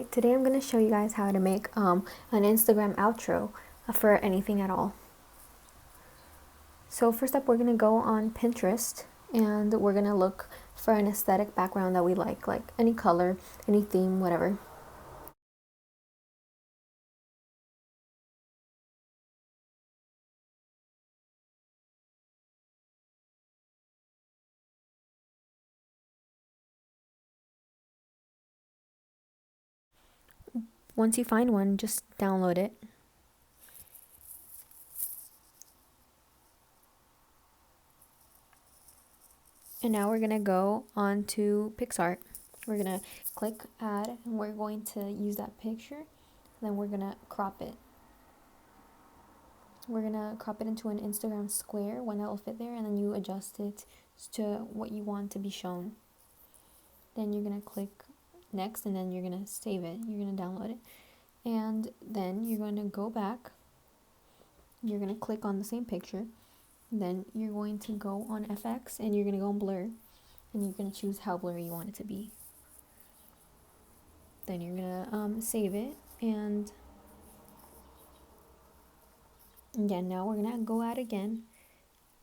Hi, today I'm going to show you guys how to make an Instagram outro for anything at all. So first up, we're going to go on Pinterest and we're going to look for an aesthetic background that we like any color, any theme, whatever. Once you find one, just download it. And now we're going to go on to PicsArt. We're going to click add and we're going to use that picture. Then we're going to crop it. We're going to crop it into an Instagram square, one that will fit there, and then you adjust it to what you want to be shown. Then you're going to click next and then you're going to save it. You're going to download it. And then you're going to go back. You're going to click on the same picture. Then you're going to go on FX and you're going to go on blur. And you're going to choose how blurry you want it to be. Then you're going to save it. And again, now we're going to go out again.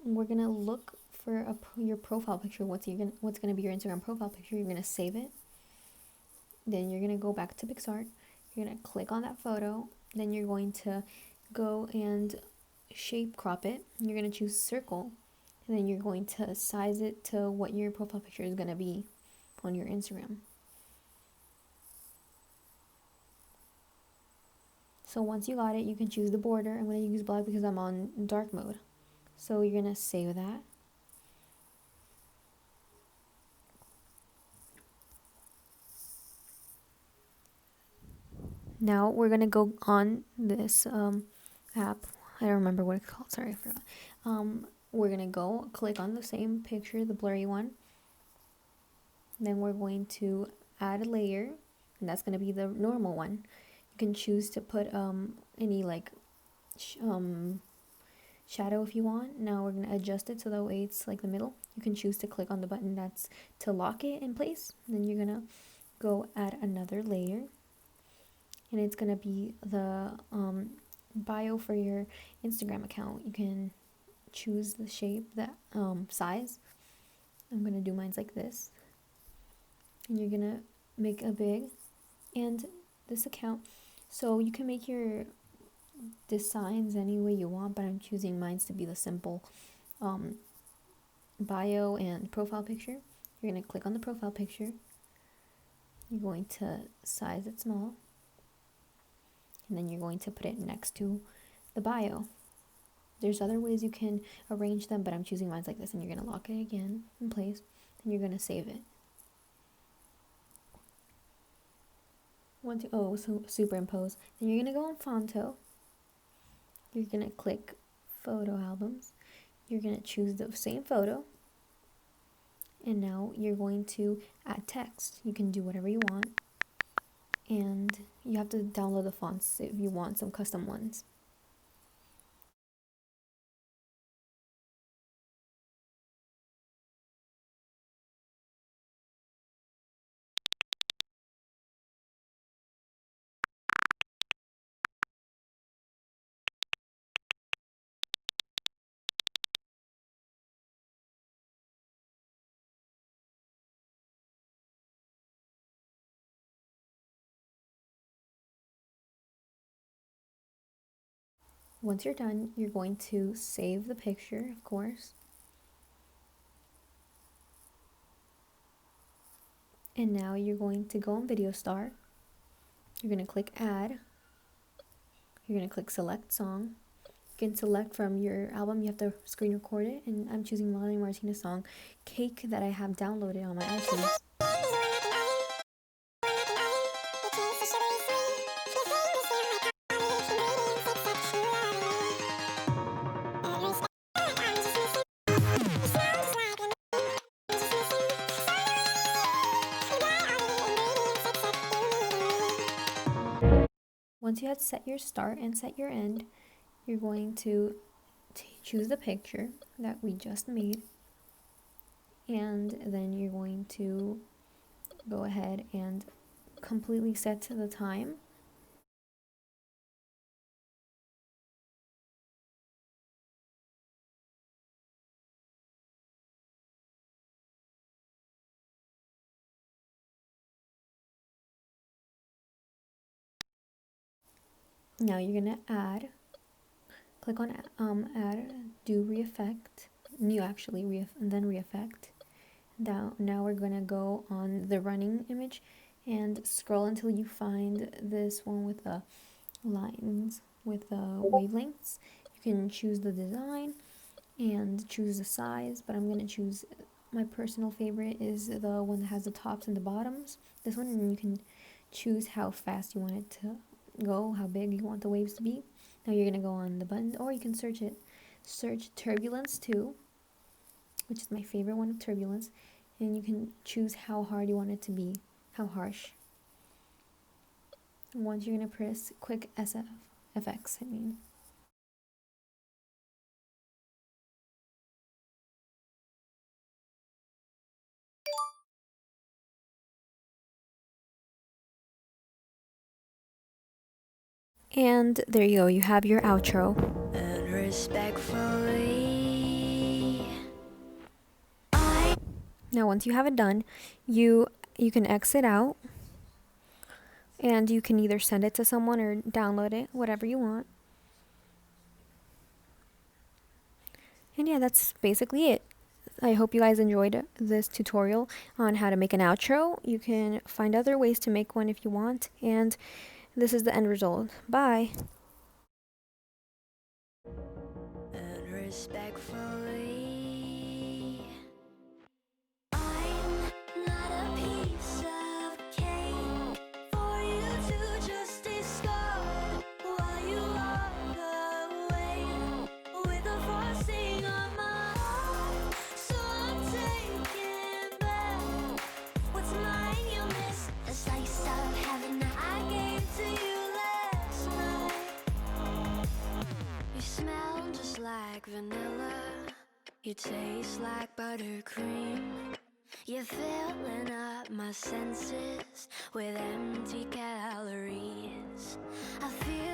We're going to look for your profile picture. What's going to be your Instagram profile picture. You're going to save it. Then you're going to go back to PicsArt. You're going to click on that photo. Then you're going to go and shape crop it. You're going to choose circle. And then you're going to size it to what your profile picture is going to be on your Instagram. So once you got it, you can choose the border. I'm going to use black because I'm on dark mode. So you're going to save that. Now we're going to go on this app. I don't remember what it's called. Sorry, I forgot. We're going to go click on the same picture, the blurry one. Then we're going to add a layer, and that's going to be the normal one. You can choose to put any shadow if you want. Now we're going to adjust it so that way it's like the middle. You can choose to click on the button that's to lock it in place. Then you're going to go add another layer. And it's going to be the bio for your Instagram account. You can choose the shape, the size. I'm going to do mine like this. And you're going to make a big and this account. So you can make your designs any way you want, but I'm choosing mine to be the simple bio and profile picture. You're going to click on the profile picture. You're going to size it small. And then you're going to put it next to the bio. There's other ways you can arrange them, but I'm choosing mine like this. And you're going to lock it again in place. And you're going to save it. So superimpose. Then you're going to go on Phonto. You're going to click photo albums. You're going to choose the same photo. And now you're going to add text. You can do whatever you want. And you have to download the fonts if you want some custom ones. Once you're done, you're going to save the picture, of course. And now you're going to go on Video Star. You're going to click Add. You're going to click Select Song. You can select from your album. You have to screen record it. And I'm choosing Melanie Martinez's song, Cake, that I have downloaded on my iTunes. Once you have set your start and set your end, you're going to choose the picture that we just made, and then you're going to go ahead and completely set to the time. Now you're gonna add, click on add, do reeffect, new actually, and then reeffect. Now we're gonna go on the running image and scroll until you find this one with the lines, with the wavelengths. You can choose the design and choose the size, but I'm gonna choose, my personal favorite is the one that has the tops and the bottoms. This one, and you can choose how fast you want it to go, how big you want the waves to be. Now you're gonna go on the button, or you can search it. Search turbulence 2, which is my favorite one of turbulence, and you can choose how hard you want it to be, how harsh. Once you're gonna press quick FX, I mean. And there you go, you have your outro. And respectfully, now once you have it done, you can exit out, and you can either send it to someone or download it, whatever you want. And yeah, that's basically it. I hope you guys enjoyed this tutorial on how to make an outro. You can find other ways to make one if you want, and this is the end result. Bye. And respectfully, I'm not a piece of cake for you to just discard while you walk away with the frosting on my heart. So I'm taking back what's mine. You miss a slice of heaven that I gave to you last night. You smell just like vanilla, you taste like buttercream. You're filling up my senses with empty calories. I feel